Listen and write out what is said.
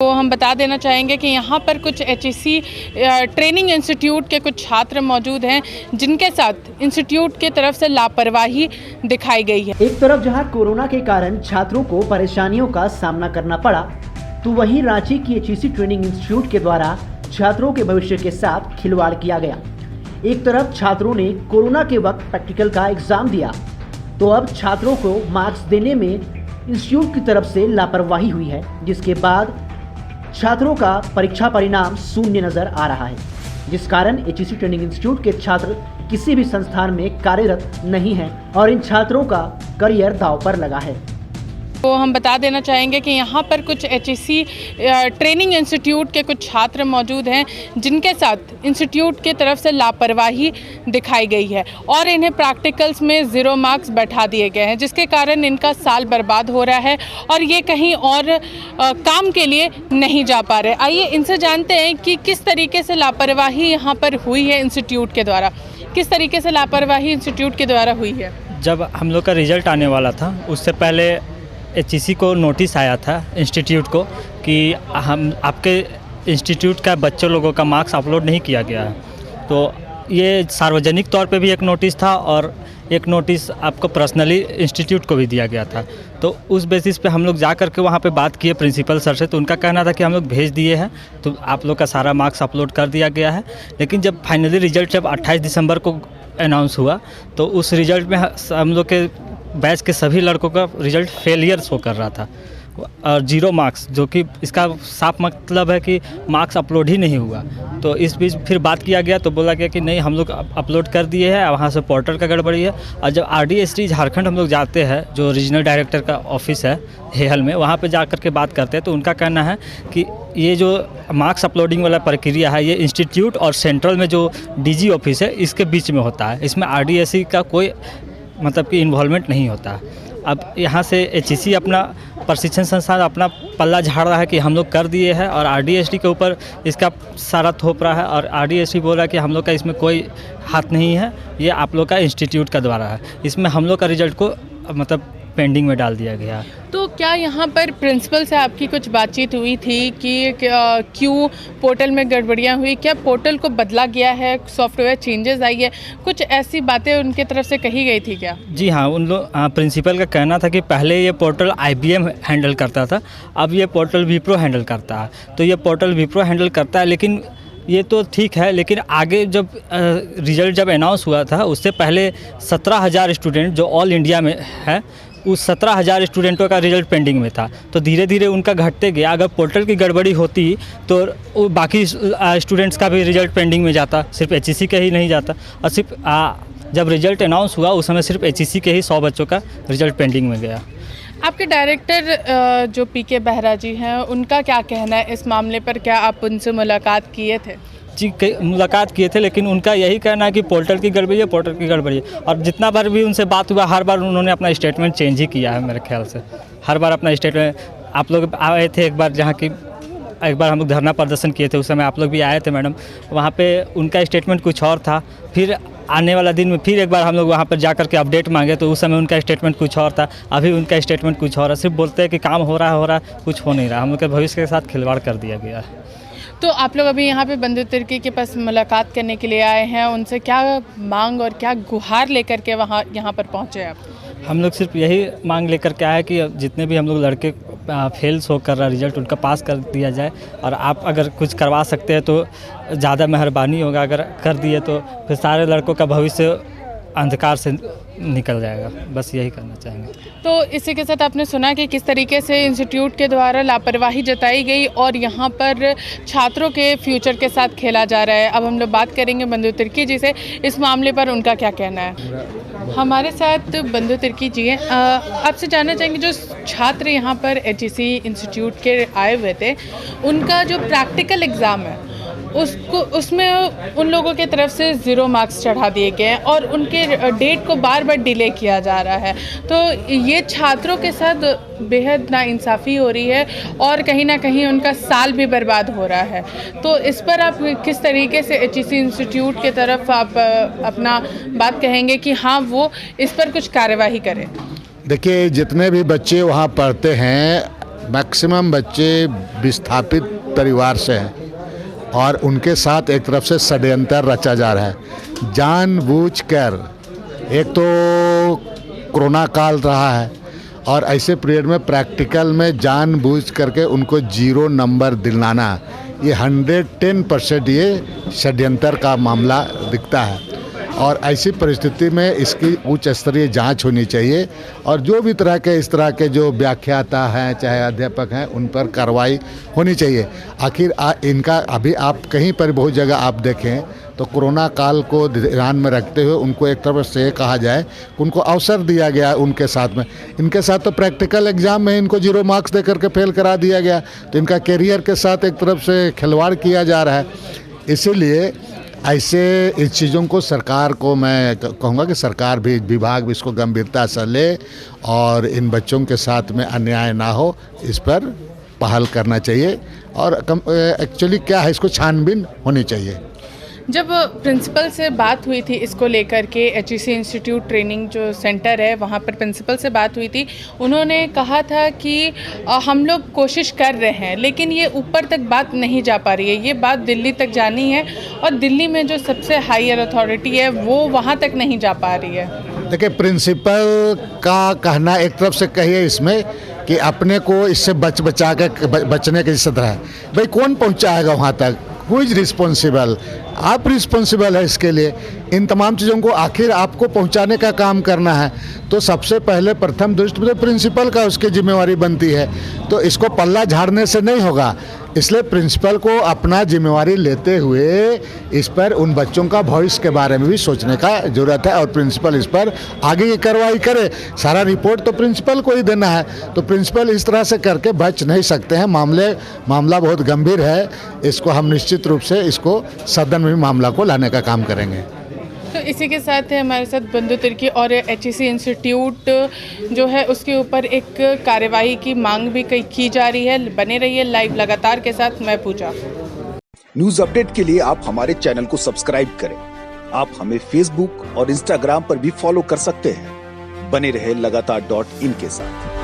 तो हम बता देना चाहेंगे कि यहाँ पर कुछ HEC ट्रेनिंग इंस्टीट्यूट के कुछ छात्र मौजूद हैं जिनके साथ इंस्टीट्यूट की तरफ से लापरवाही दिखाई गई है। एक तरफ जहाँ कोरोना के कारण छात्रों को परेशानियों का सामना करना पड़ा, तो वहीं रांची की HEC ट्रेनिंग इंस्टीट्यूट के द्वारा छात्रों के भविष्य के साथ खिलवाड़ किया गया। एक तरफ छात्रों ने कोरोना के वक्त प्रैक्टिकल का एग्जाम दिया, तो अब छात्रों को मार्क्स देने में इंस्टीट्यूट की तरफ से लापरवाही हुई है, जिसके बाद छात्रों का परीक्षा परिणाम शून्य नजर आ रहा है, जिस कारण HEC ट्रेनिंग इंस्टीट्यूट के छात्र किसी भी संस्थान में कार्यरत नहीं हैं और इन छात्रों का करियर दांव पर लगा है। तो हम बता देना चाहेंगे कि यहाँ पर कुछ HEC ट्रेनिंग इंस्टीट्यूट के कुछ छात्र मौजूद हैं जिनके साथ इंस्टीट्यूट की तरफ से लापरवाही दिखाई गई है और इन्हें प्रैक्टिकल्स में 0 मार्क्स बैठा दिए गए हैं, जिसके कारण इनका साल बर्बाद हो रहा है और ये कहीं और काम के लिए नहीं जा पा रहे। आइए इनसे जानते हैं कि किस तरीके से लापरवाही यहाँ पर हुई है इंस्टीट्यूट के द्वारा। किस तरीके से लापरवाही इंस्टीट्यूट के द्वारा हुई है? जब हम लोग का रिजल्ट आने वाला था, उससे पहले HEC को नोटिस आया था इंस्टीट्यूट को कि हम आपके इंस्टीट्यूट का बच्चों लोगों का मार्क्स अपलोड नहीं किया गया है। तो ये सार्वजनिक तौर पे भी एक नोटिस था और एक नोटिस आपको पर्सनली इंस्टीट्यूट को भी दिया गया था। तो उस बेसिस पे हम लोग जा कर के वहाँ पे बात किए प्रिंसिपल सर से, तो उनका कहना था कि हम लोग भेज दिए हैं, तो आप लोग का सारा मार्क्स अपलोड कर दिया गया है। लेकिन जब फाइनली रिजल्ट जब 28 दिसंबर को अनाउंस हुआ, तो उस रिजल्ट में हम लोग के बैच के सभी लड़कों का रिजल्ट फेलियर शो कर रहा था और 0 मार्क्स, जो कि इसका साफ मतलब है कि मार्क्स अपलोड ही नहीं हुआ। तो इस बीच फिर बात किया गया तो बोला गया कि नहीं, हम लोग अपलोड कर दिए हैं, वहाँ से पोर्टल का गड़बड़ी है। और जब RDST झारखंड हम लोग जाते हैं, जो रीजनल डायरेक्टर का ऑफिस है हेहल में, वहाँ पे जा कर के बात करते हैं, तो उनका कहना है कि ये जो मार्क्स अपलोडिंग वाला प्रक्रिया है, ये इंस्टीट्यूट और सेंट्रल में जो DG ऑफिस है इसके बीच में होता है। इसमें RDSE का कोई मतलब कि इन्वॉल्वमेंट नहीं होता। अब यहाँ से HEC अपना प्रशिक्षण संस्थान अपना पल्ला झाड़ रहा है कि हम लोग कर दिए हैं और RDST के ऊपर इसका सारा थोप रहा है और RDST बोल रहा है कि हम लोग का इसमें कोई हाथ नहीं है, ये आप लोग का इंस्टीट्यूट का द्वारा है। इसमें हम लोग का रिजल्ट को मतलब पेंडिंग में डाल दिया गया। तो क्या यहाँ पर प्रिंसिपल से आपकी कुछ बातचीत हुई थी कि क्यों पोर्टल में गड़बड़ियाँ हुई? क्या पोर्टल को बदला गया है, सॉफ्टवेयर चेंजेस आई है, कुछ ऐसी बातें उनके तरफ से कही गई थी क्या? जी हाँ, उन लोग प्रिंसिपल का कहना था कि पहले ये पोर्टल IBM हैंडल करता था, अब ये पोर्टल विप्रो हैंडल करता है। तो ये पोर्टल विप्रो हैंडल करता है, लेकिन ये तो ठीक है, लेकिन आगे जब रिजल्ट जब अनाउंस हुआ था, उससे पहले 17,000 स्टूडेंट जो ऑल इंडिया में है, उस 17,000 स्टूडेंटों का रिजल्ट पेंडिंग में था। तो धीरे धीरे उनका घटते गया। अगर पोर्टल की गड़बड़ी होती तो बाकी स्टूडेंट्स का भी रिजल्ट पेंडिंग में जाता, सिर्फ HEC का ही नहीं जाता। और सिर्फ जब रिजल्ट अनाउंस हुआ उस समय सिर्फ HEC के ही 100 बच्चों का रिजल्ट पेंडिंग में गया। आपके डायरेक्टर जो PK बेहरा जी हैं, उनका क्या कहना है इस मामले पर? क्या आप उनसे मुलाकात किए थे? जी, मुलाकात किए थे, लेकिन उनका यही कहना है कि पोर्टल की गड़बड़ी है, पोर्टल की गड़बड़ी है। और जितना बार भी उनसे बात हुआ, हर बार उन्होंने अपना स्टेटमेंट चेंज ही किया है। मेरे ख्याल से हर बार अपना स्टेटमेंट, आप लोग आए थे एक बार, जहाँ की एक बार हम लोग धरना प्रदर्शन किए थे, उस समय आप लोग भी आए थे मैडम, वहाँ पे उनका स्टेटमेंट कुछ और था। फिर आने वाला दिन में फिर एक बार हम लोग वहाँ पर जा कर के अपडेट मांगे, तो उस समय उनका स्टेटमेंट कुछ और था, अभी उनका स्टेटमेंट कुछ और है। सिर्फ बोलते हैं कि काम हो रहा है, कुछ हो नहीं रहा। हम लोग के भविष्य के साथ खिलवाड़ कर दिया गया है। तो आप लोग अभी यहाँ पे बंधु तिर्की के पास मुलाकात करने के लिए आए हैं, उनसे क्या मांग और क्या गुहार लेकर के यहाँ पर पहुँचे आप? हम लोग सिर्फ यही मांग लेकर के आए कि जितने भी हम लोग लड़के फेल शो कर रहा रिजल्ट, उनका पास कर दिया जाए। और आप अगर कुछ करवा सकते हैं तो ज़्यादा मेहरबानी होगा, अगर कर दिए तो फिर सारे लड़कों का भविष्य अंधकार से निकल जाएगा। बस यही करना चाहेंगे। तो इसी के साथ आपने सुना कि किस तरीके से इंस्टीट्यूट के द्वारा लापरवाही जताई गई और यहाँ पर छात्रों के फ्यूचर के साथ खेला जा रहा है। अब हम लोग बात करेंगे बंधु तिर्की जी से, इस मामले पर उनका क्या कहना है। हमारे साथ बंधु तिर्की जी हैं। आपसे जानना चाहेंगे, जो छात्र यहाँ पर HEC इंस्टीट्यूट के आए हुए थे, उनका जो प्रैक्टिकल एग्ज़ाम है उसमें उन लोगों के तरफ से 0 मार्क्स चढ़ा दिए गए हैं और उनके डेट को बार बार डिले किया जा रहा है। तो ये छात्रों के साथ बेहद नाइंसाफ़ी हो रही है और कहीं ना कहीं उनका साल भी बर्बाद हो रहा है। तो इस पर आप किस तरीके से HEC इंस्टीट्यूट की तरफ आप अपना बात कहेंगे कि हाँ, वो इस पर कुछ कार्यवाही करें? देखिए, जितने भी बच्चे वहाँ पढ़ते हैं मैक्सिमम बच्चे विस्थापित परिवार से हैं और उनके साथ एक तरफ से षड्यंत्र रचा जा रहा है जानबूझकर। एक तो कोरोना काल रहा है और ऐसे पीरियड में प्रैक्टिकल में जानबूझ करके उनको 0 नंबर दिलाना, ये 110% ये षड्यंत्र का मामला दिखता है। और ऐसी परिस्थिति में इसकी उच्च स्तरीय जांच होनी चाहिए और जो भी तरह के इस तरह के जो व्याख्याता हैं चाहे अध्यापक हैं उन पर कार्रवाई होनी चाहिए। आखिर इनका अभी आप कहीं पर बहुत जगह आप देखें तो कोरोना काल को ध्यान में रखते हुए उनको एक तरफ से कहा जाए उनको अवसर दिया गया उनके साथ में। इनके साथ तो प्रैक्टिकल एग्ज़ाम में इनको 0 मार्क्स दे करके फेल करा दिया गया, तो इनका कैरियर के साथ एक तरफ से खिलवाड़ किया जा रहा है। इसीलिए ऐसे इस चीज़ों को सरकार को मैं कहूँगा कि सरकार भी विभाग भी इसको गंभीरता से ले और इन बच्चों के साथ में अन्याय ना हो इस पर पहल करना चाहिए। और एक्चुअली क्या है, इसको छानबीन होनी चाहिए। जब प्रिंसिपल से बात हुई थी इसको लेकर के HEC इंस्टीट्यूट ट्रेनिंग जो सेंटर है वहाँ पर प्रिंसिपल से बात हुई थी, उन्होंने कहा था कि हम लोग कोशिश कर रहे हैं लेकिन ये ऊपर तक बात नहीं जा पा रही है, ये बात दिल्ली तक जानी है और दिल्ली में जो सबसे हायर अथॉरिटी है वो वहाँ तक नहीं जा पा रही है। देखिए, प्रिंसिपल का कहना एक तरफ से कहिए इसमें कि अपने को इससे बचा के बचने की जिस तरह है, भाई कौन पहुँचाएगा वहाँ तक, हु इज रिस्पॉन्सिबल? आप रिस्पॉन्सिबल है इसके लिए। इन तमाम चीज़ों को आखिर आपको पहुंचाने का काम करना है, तो सबसे पहले प्रथम दृष्टि में प्रिंसिपल का उसकी जिम्मेवारी बनती है। तो इसको पल्ला झाड़ने से नहीं होगा, इसलिए प्रिंसिपल को अपना जिम्मेवारी लेते हुए इस पर उन बच्चों का भविष्य के बारे में भी सोचने का ज़रूरत है और प्रिंसिपल इस पर आगे की कार्रवाई करे। सारा रिपोर्ट तो प्रिंसिपल को ही देना है, तो प्रिंसिपल इस तरह से करके बच नहीं सकते हैं। मामला बहुत गंभीर है, इसको हम निश्चित रूप से इसको सदन में मामला को लाने का काम करेंगे। तो इसी के साथ है हमारे साथ बंधु तिर्की और HEC इंस्टीट्यूट जो है उसके ऊपर एक कार्यवाही की मांग भी की जा रही है। बने रहिए लाइव लगातार के साथ, मैं पूजा। न्यूज अपडेट के लिए आप हमारे चैनल को सब्सक्राइब करें। आप हमें फेसबुक और इंस्टाग्राम पर भी फॉलो कर सकते हैं। बने रहे लगातार.in के साथ।